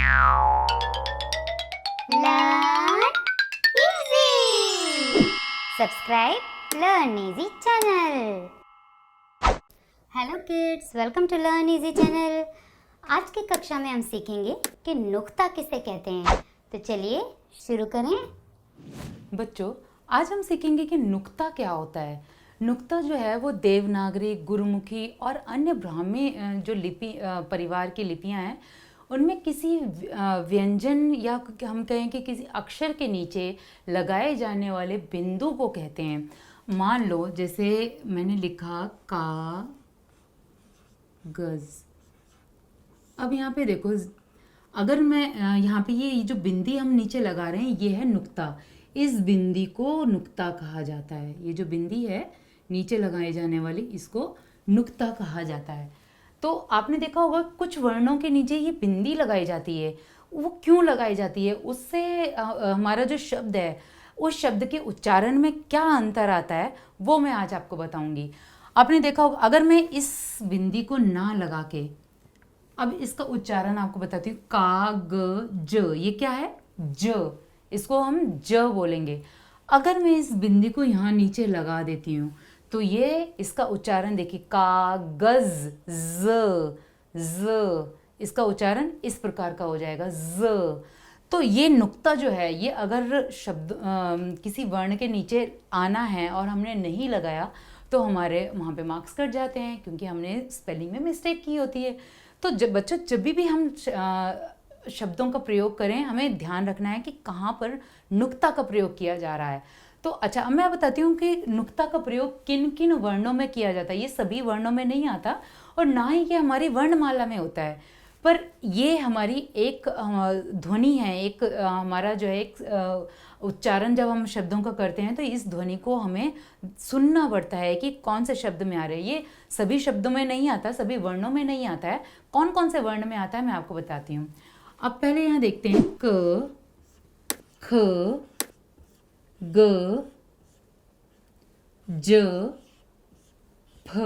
Learn easy. Subscribe Learn Easy channel. Hello kids, welcome to learn easy channel. आज की कक्षा में हम सीखेंगे कि नुक्ता किसे कहते हैं। तो चलिए शुरू करें। बच्चों, आज हम सीखेंगे कि नुक्ता क्या होता है। नुक्ता जो है वो देवनागरी, गुरुमुखी और अन्य ब्राह्मी जो लिपि परिवार की लिपियां हैं, उनमें किसी व्यंजन या हम कहें कि किसी अक्षर के नीचे लगाए जाने वाले बिंदु को कहते हैं। मान लो जैसे मैंने लिखा का गज। अब यहाँ पे देखो, अगर मैं यहाँ पे ये जो बिंदी हम नीचे लगा रहे हैं ये है नुक्ता। इस बिंदी को नुक्ता कहा जाता है। ये जो बिंदी है नीचे लगाई जाने वाली, इसको नुक्ता कहा जाता है। तो आपने देखा होगा कुछ वर्णों के नीचे ये बिंदी लगाई जाती है। वो क्यों लगाई जाती है? उससे हमारा जो शब्द है उस शब्द के उच्चारण में क्या अंतर आता है वो मैं आज आपको बताऊंगी। आपने देखा होगा, अगर मैं इस बिंदी को ना लगा के अब इसका उच्चारण आपको बताती हूँ। का ग ज, ये क्या है? ज। इसको हम ज बोलेंगे। अगर मैं इस बिंदी को यहाँ नीचे लगा देती हूँ तो ये इसका उच्चारण देखिए, कागज, ज ज। इसका उच्चारण इस प्रकार का हो जाएगा, ज। तो ये नुक्ता जो है, ये अगर शब्द किसी वर्ण के नीचे आना है और हमने नहीं लगाया तो हमारे वहाँ पे मार्क्स कट जाते हैं, क्योंकि हमने स्पेलिंग में मिस्टेक की होती है। तो बच्चों, जब भी हम शब्दों का प्रयोग करें, हमें ध्यान रखना है कि कहाँ पर नुक्ता का प्रयोग किया जा रहा है। तो अच्छा, अब मैं बताती हूँ कि नुक्ता का प्रयोग किन किन वर्णों में किया जाता है। ये सभी वर्णों में नहीं आता और ना ही ये हमारी वर्णमाला में होता है, पर ये हमारी एक ध्वनि है, एक हमारा जो है एक उच्चारण जब हम शब्दों का करते हैं तो इस ध्वनि को हमें सुनना पड़ता है कि कौन से शब्द में आ रहे हैं। ये सभी शब्दों में नहीं आता, सभी वर्णों में नहीं आता है। कौन कौन से वर्ण में आता है मैं आपको बताती हूँ। अब पहले यहाँ देखते हैं, क, ख, ग, ज, फ।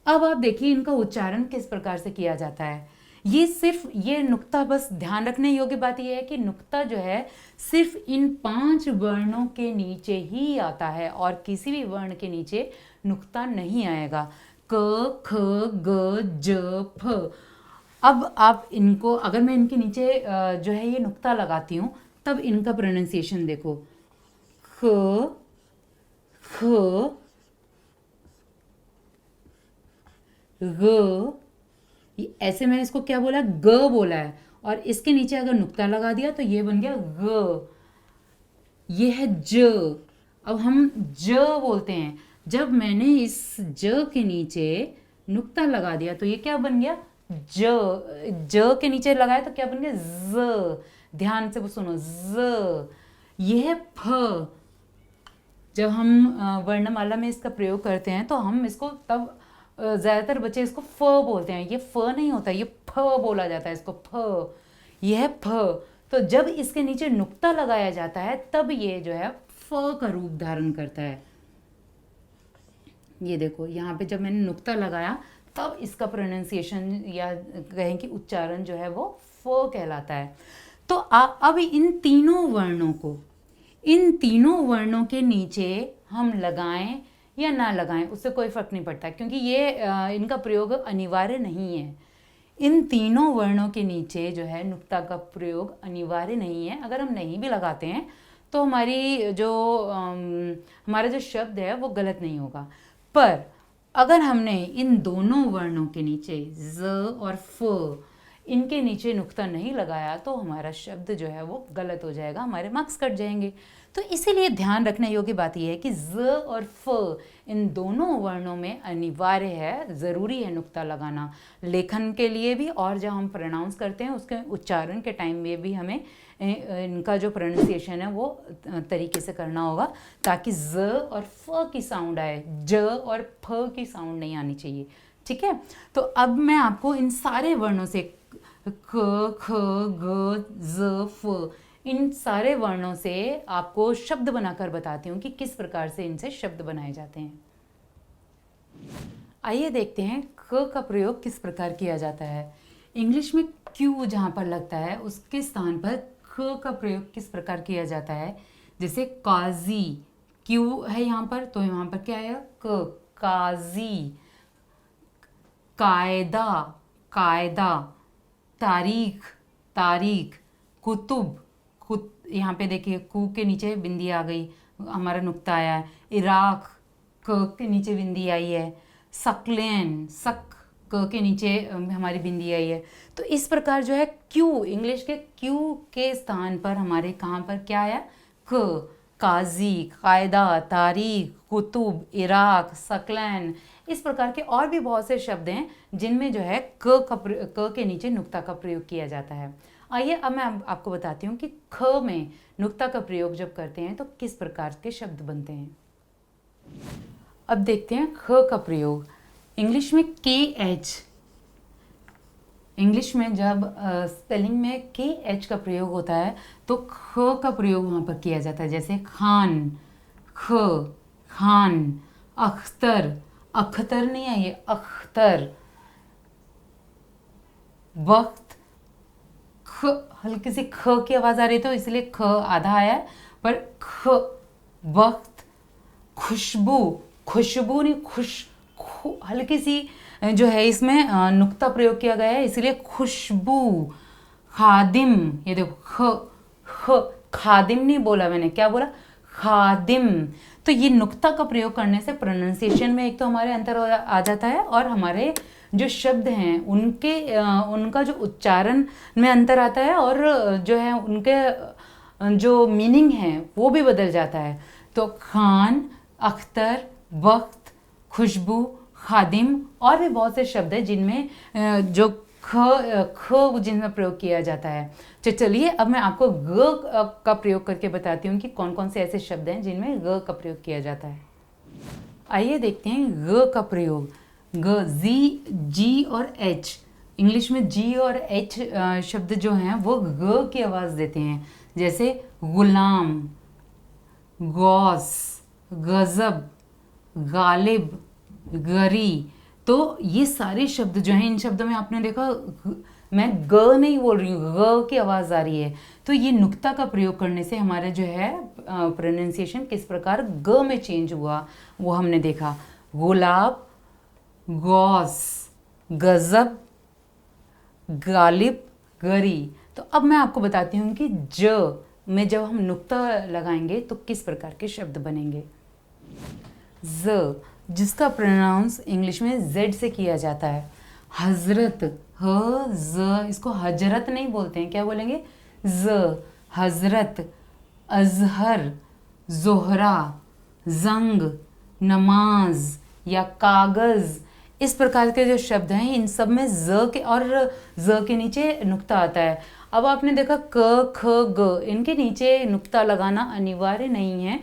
अब आप देखिए इनका उच्चारण किस प्रकार से किया जाता है। ये सिर्फ ये नुक्ता, बस ध्यान रखने योग्य बात यह है कि नुक्ता जो है सिर्फ इन 5 वर्णों के नीचे ही आता है और किसी भी वर्ण के नीचे नुक्ता नहीं आएगा। क, ख, ग, ज, फ। अब आप इनको, अगर मैं इनके नीचे जो है ये नुक्ता लगाती हूँ, तब इनका प्रोनाउंसिएशन देखो। ख, ख, ग। ऐसे मैंने इसको क्या बोला? ग बोला है। और इसके नीचे अगर नुक्ता लगा दिया तो ये बन गया ग। ये है ज। अब हम ज बोलते हैं। जब मैंने इस ज के नीचे नुक्ता लगा दिया तो ये क्या बन गया? ज। ज के नीचे लगाया तो क्या बन गया? ज। ध्यान से वो सुनो, ज। ये है फ। जब हम वर्णमाला में इसका प्रयोग करते हैं तो हम इसको तब ज़्यादातर बच्चे इसको फ बोलते हैं। ये फ नहीं होता, ये फ बोला जाता है इसको, फ। ये है फ। तो जब इसके नीचे नुक्ता लगाया जाता है तब ये जो है फ का रूप धारण करता है। ये देखो, यहाँ पे जब मैंने नुक्ता लगाया तब इसका प्रोनाउंसिएशन या कहें कि उच्चारण जो है वो फ कहलाता है। तो अब इन तीनों वर्णों के नीचे हम लगाएं या ना लगाएं उससे कोई फर्क नहीं पड़ता, क्योंकि ये इनका प्रयोग अनिवार्य नहीं है। इन तीनों वर्णों के नीचे जो है नुक्ता का प्रयोग अनिवार्य नहीं है। अगर हम नहीं भी लगाते हैं तो हमारा जो शब्द है वो गलत नहीं होगा। पर अगर हमने इन दोनों वर्णों के नीचे ज और फ, इनके नीचे नुक्ता नहीं लगाया तो हमारा शब्द जो है वो गलत हो जाएगा, हमारे मार्क्स कट जाएंगे। तो इसीलिए ध्यान रखने योग्य बात यह है कि ज और फ इन दोनों वर्णों में अनिवार्य है, ज़रूरी है नुक्ता लगाना, लेखन के लिए भी और जब हम प्रोनाउंस करते हैं उसके उच्चारण के टाइम में भी हमें इनका जो प्रोनाउंसिएशन है वो तरीके से करना होगा, ताकि ज और फ की साउंड आए, ज और फ की साउंड नहीं आनी चाहिए। ठीक है, तो अब मैं आपको इन सारे वर्णों से क, ख, ग, ज, फ, इन सारे वर्णों से आपको शब्द बनाकर बताती हूँ कि किस प्रकार से इनसे शब्द बनाए जाते हैं। आइए देखते हैं क का प्रयोग किस प्रकार किया जाता है। इंग्लिश में क्यू जहाँ पर लगता है उसके स्थान पर ख का प्रयोग किस प्रकार किया जाता है। जैसे काजी, क्यू है यहाँ पर, तो यहाँ पर क्या आएगा, क, काजी। कायदा, कायदा। तारीख, तारीख। कुतुब, यहाँ पे देखिए कू के नीचे बिंदी आ गई, हमारा नुक्ता आया है। इराक, क के नीचे बिंदी आई है। सकलेन, सक, क के नीचे हमारी बिंदी आई है। तो इस प्रकार जो है क्यू, इंग्लिश के क्यू के स्थान पर हमारे कहाँ पर क्या आया, क। काजी, कायदा, तारीख, कुतुब, इराक, सकलैन, इस प्रकार के और भी बहुत से शब्द हैं जिनमें जो है क के नीचे नुक्ता का प्रयोग किया जाता है। आइए अब मैं आपको बताती हूँ कि ख में नुक्ता का प्रयोग जब करते हैं तो किस प्रकार के शब्द बनते हैं। अब देखते हैं ख का प्रयोग। इंग्लिश में के एच, इंग्लिश में जब स्पेलिंग में के एच का प्रयोग होता है तो ख का प्रयोग वहाँ पर किया जाता है। जैसे खान, ख, खान। अख्तर, अख्तर नहीं है ये, अख्तर। वक्त, ख, हल्की सी ख की आवाज़ आ रही तो इसलिए ख आधा आया है, पर ख, वक्त। खुशबू, खुशबू नहीं, हल्की सी जो है इसमें नुक्ता प्रयोग किया गया है इसलिए खुशबू। खादिम, ये देखो ख, खादिम नहीं बोला मैंने, क्या बोला, खादिम। तो ये नुक्ता का प्रयोग करने से प्रोनाउंसिएशन में एक तो हमारे अंतर आ जाता है और हमारे जो शब्द हैं उनका जो उच्चारण में अंतर आता है और जो है उनके जो मीनिंग है वो भी बदल जाता है। तो खान, अख्तर, वक्त, खुशबू, खादिम और भी बहुत से शब्द हैं जिनमें जो ख जिनमें प्रयोग किया जाता है। तो चलिए अब मैं आपको ग का प्रयोग करके बताती हूँ कि कौन कौन से ऐसे शब्द हैं जिनमें ग का प्रयोग किया जाता है। आइए देखते हैं ग का प्रयोग। ग, जी और एच, इंग्लिश में जी और एच शब्द जो हैं वो ग की आवाज़ देते हैं। जैसे गुलाम, गौस, गजब, गालिब, गरी। तो ये सारे शब्द जो हैं इन शब्दों में आपने देखा मैं ग नहीं बोल रही हूँ, ग की आवाज़ आ रही है। तो ये नुक्ता का प्रयोग करने से हमारे जो है प्रोनाउंसिएशन किस प्रकार ग में चेंज हुआ वो हमने देखा। गुलाब, गौस, गजब, गालिब, गरी। तो अब मैं आपको बताती हूँ कि ज में जब हम नुक्ता लगाएंगे तो किस प्रकार के शब्द बनेंगे। ज, जिसका प्रोनाउंस इंग्लिश में जेड से किया जाता है। हजरत, ह ज, इसको हजरत नहीं बोलते हैं, क्या बोलेंगे, ज, हजरत। अजहर, जोहरा, जंग, नमाज या कागज, इस प्रकार के जो शब्द हैं इन सब में ज के और ज के नीचे नुक्ता आता है। अब आपने देखा क, ख, ग, इनके नीचे नुक्ता लगाना अनिवार्य नहीं है,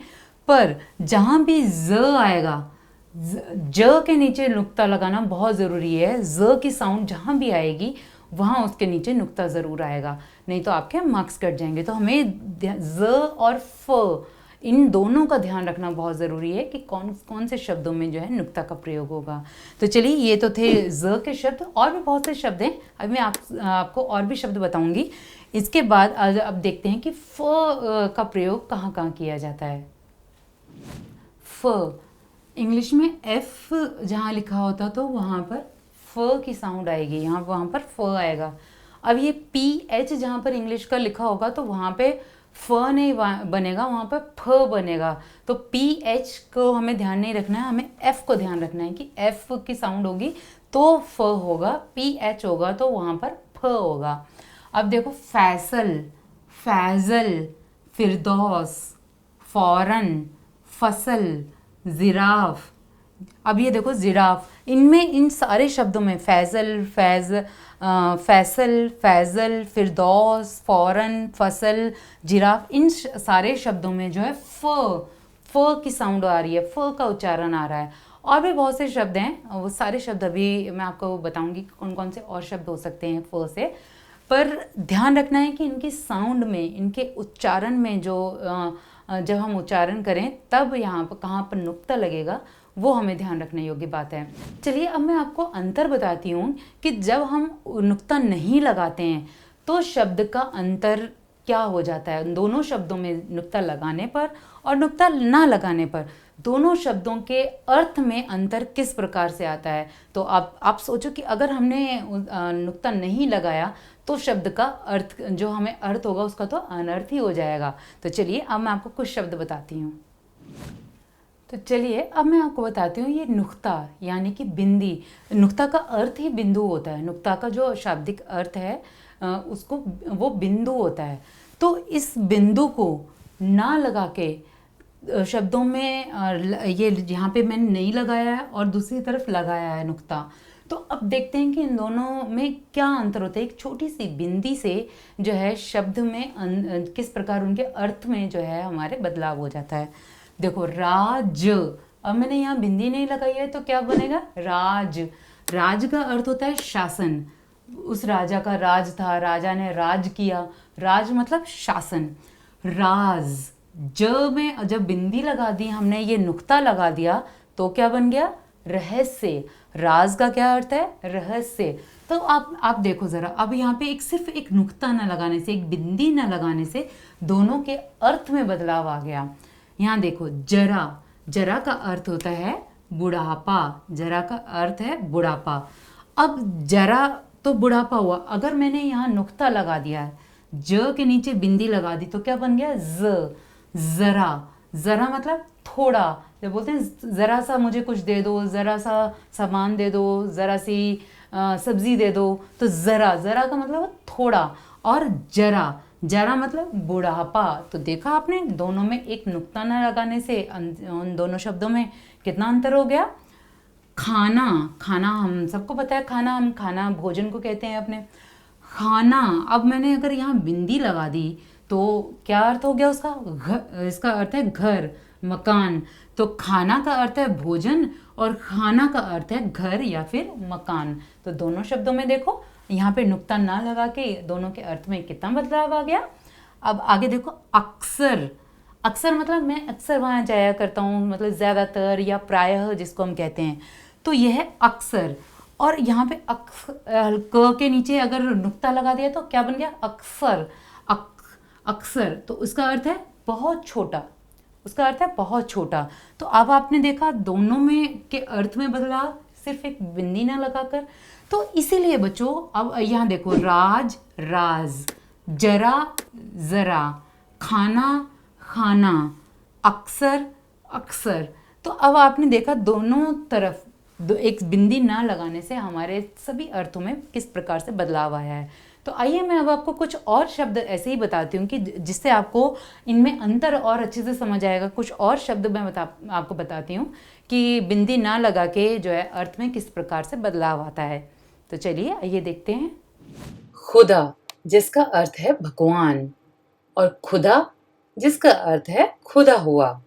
पर जहाँ भी ज आएगा ज के नीचे नुक्ता लगाना बहुत ज़रूरी है। ज की साउंड जहाँ भी आएगी वहाँ उसके नीचे नुक्ता ज़रूर आएगा, नहीं तो आपके मार्क्स कट जाएंगे। तो हमें ज और फ इन दोनों का ध्यान रखना बहुत ज़रूरी है कि कौन कौन से शब्दों में जो है नुक्ता का प्रयोग होगा। तो चलिए ये तो थे ज के शब्द, और भी बहुत से शब्द हैं। अब मैं आपको और भी शब्द बताऊंगी। इसके बाद अब देखते हैं कि फ का प्रयोग कहाँ कहाँ किया जाता है। फ, इंग्लिश में एफ जहाँ लिखा होता तो वहाँ पर फ की साउंड आएगी, यहाँ वहाँ पर फ आएगा। अब ये पी एच जहाँ पर इंग्लिश का लिखा होगा तो वहाँ पे फ नहीं बनेगा, वहाँ पर फ बनेगा। तो पी एच को हमें ध्यान नहीं रखना है, हमें एफ को ध्यान रखना है कि एफ की साउंड होगी तो फ होगा, पी एच होगा तो वहाँ पर फ होगा। अब देखो फैसल, फैजल, फिरदौस, फौरन, फसल, जिराफ। अब ये देखो जिराफ, इनमें इन सारे शब्दों में फैसल, फैसल, फैजल, फिरदौस, फौरन, फसल, जिराफ, इन सारे शब्दों में जो है फ की साउंड आ रही है, फ का उच्चारण आ रहा है। और भी बहुत से शब्द हैं, वो सारे शब्द अभी मैं आपको बताऊंगी कौन कौन से और शब्द हो सकते हैं फ से, पर ध्यान रखना है कि इनकी साउंड में, इनके उच्चारण में जो जब हम उच्चारण करें तब यहाँ पर कहाँ पर नुक्ता लगेगा वो हमें ध्यान रखने योग्य बात है। चलिए अब मैं आपको अंतर बताती हूँ कि जब हम नुक्ता नहीं लगाते हैं तो शब्द का अंतर क्या हो जाता है। दोनों शब्दों में नुक्ता लगाने पर और नुक्ता ना लगाने पर दोनों शब्दों के अर्थ में अंतर किस प्रकार से आता है। तो आप सोचो कि अगर हमने नुक्ता नहीं लगाया तो शब्द का अर्थ जो हमें अर्थ होगा उसका तो अनर्थ ही हो जाएगा। तो चलिए अब मैं आपको कुछ शब्द बताती हूँ। तो चलिए अब मैं आपको बताती हूँ ये नुक्ता यानी कि बिंदी। नुक्ता का अर्थ ही बिंदु होता है। नुक्ता का जो शाब्दिक अर्थ है उसको वो बिंदु होता है। तो इस बिंदु को ना लगा के शब्दों में ये यहाँ पे मैंने नहीं लगाया है और दूसरी तरफ लगाया है नुक्ता। तो अब देखते हैं कि इन दोनों में क्या अंतर होता है। एक छोटी सी बिंदी से जो है शब्द में किस प्रकार उनके अर्थ में जो है हमारे बदलाव हो जाता है। देखो राज, अब मैंने यहाँ बिंदी नहीं लगाई है तो क्या बनेगा राज। राज का अर्थ होता है शासन। उस राजा का राज था, राजा ने राज किया। राज मतलब शासन। राज, में जब बिंदी लगा दी हमने, ये नुक्ता लगा दिया तो क्या बन गया रहस्य। राज का क्या अर्थ है रहस्य। तो आप देखो जरा, अब यहाँ पे सिर्फ एक नुक्ता ना लगाने से, एक बिंदी ना लगाने से दोनों के अर्थ में बदलाव आ गया। यहाँ देखो जरा, जरा का अर्थ होता है बुढ़ापा। जरा का अर्थ है बुढ़ापा। अब जरा तो बुढ़ापा हुआ। अगर मैंने यहाँ नुक्ता लगा दिया है, ज के नीचे बिंदी लगा दी तो क्या बन गया जरा। जरा मतलब थोड़ा। जब बोलते हैं ज़रा सा मुझे कुछ दे दो, ज़रा सा सामान दे दो, ज़रा सी सब्जी दे दो, तो ज़रा, ज़रा का मतलब थोड़ा। और जरा, जरा मतलब बुढ़ापा। तो देखा आपने दोनों में एक नुक्ता न लगाने से उन दोनों शब्दों में कितना अंतर हो गया। खाना, खाना हम सबको पता है, खाना हम खाना भोजन को कहते हैं अपने। खाना, अब मैंने अगर यहाँ बिंदी लगा दी तो क्या अर्थ हो गया उसका घर। इसका अर्थ है घर, मकान। तो खाना का अर्थ है भोजन और खाना का अर्थ है घर या फिर मकान। तो दोनों शब्दों में देखो यहाँ पे नुक्ता ना लगा के दोनों के अर्थ में कितना बदलाव आ गया। अब आगे देखो अक्सर। अक्सर मतलब मैं अक्सर वहाँ जाया करता हूँ, मतलब ज़्यादातर या प्रायः जिसको हम कहते हैं। तो यह है अक्सर। और यहाँ पे क के नीचे अगर नुक्ता लगा दिया तो क्या बन गया अक्सर। अक्सर तो उसका अर्थ है बहुत छोटा। उसका अर्थ है बहुत छोटा। तो अब आपने देखा दोनों में के अर्थ में बदलाव सिर्फ एक बिंदी ना लगाकर। तो इसीलिए बच्चों अब यहाँ देखो राज, राज, जरा, जरा, खाना, खाना, अक्सर, अक्सर। तो अब आपने देखा दोनों तरफ एक बिंदी ना लगाने से हमारे सभी अर्थों में किस प्रकार से बदलाव आया है। तो आइए मैं अब आपको कुछ और शब्द ऐसे ही बताती हूँ कि जिससे आपको इनमें अंतर और अच्छे से समझ आएगा। कुछ और शब्द मैं आपको बताती हूँ कि बिंदी ना लगा के जो है अर्थ में किस प्रकार से बदलाव आता है। तो चलिए आइए देखते हैं। खुदा, जिसका अर्थ है भगवान, और खुदा जिसका अर्थ है खुदा हुआ।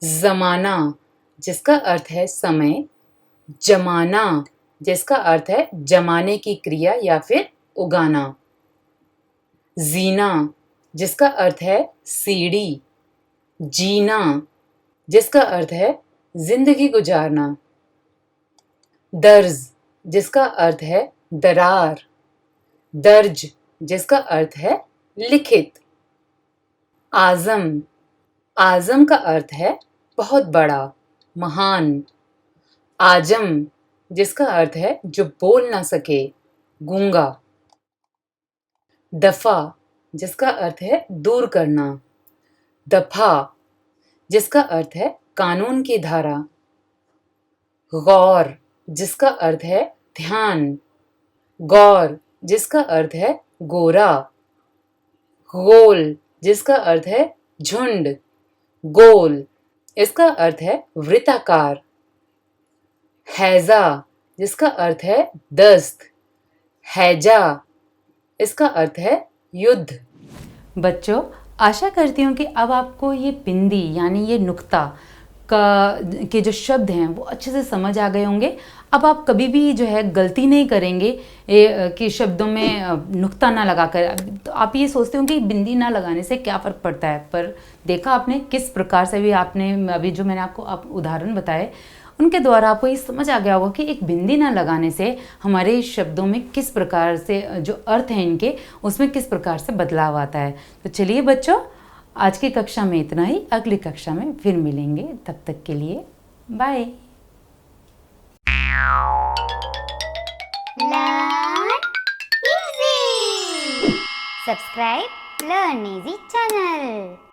जमाना, जिसका अर्थ है समय। जमाना, जिसका अर्थ है जमाने की क्रिया या फिर उगाना। जीना, जिसका अर्थ है सीढ़ी। जीना, जिसका अर्थ है जिंदगी गुजारना। दर्ज, जिसका अर्थ है दरार। दर्ज, जिसका अर्थ है लिखित। आजम, आजम का अर्थ है बहुत बड़ा, महान। आजम, जिसका अर्थ है जो बोल ना सके, गूंगा। दफा, जिसका अर्थ है दूर करना। दफा, जिसका अर्थ है कानून की धारा। गौर, जिसका अर्थ है ध्यान। गौर, जिसका अर्थ है गोरा। गोल, जिसका अर्थ है झुंड। गोल, इसका अर्थ है वृत्ताकार। हैजा, जिसका अर्थ है दस्त। हैजा, इसका अर्थ है युद्ध। बच्चों आशा करती हूँ कि अब आपको ये बिंदी यानी ये नुक्ता के जो शब्द हैं वो अच्छे से समझ आ गए होंगे। अब आप कभी भी जो है गलती नहीं करेंगे कि शब्दों में नुक्ता ना लगाकर। तो आप ये सोचते हो कि बिंदी ना लगाने से क्या फ़र्क पड़ता है, पर देखा आपने किस प्रकार से भी आपने अभी जो मैंने आपको उदाहरण बताए उनके द्वारा आपको ये समझ आ गया होगा कि एक बिंदी ना लगाने से हमारे शब्दों में किस प्रकार से जो अर्थ हैं इनके उसमें किस प्रकार से बदलाव आता है। तो चलिए बच्चों, आज की कक्षा में इतना ही। अगली कक्षा में फिर मिलेंगे, तब तक के लिए bye. Learn easy. Subscribe Learn Easy channel.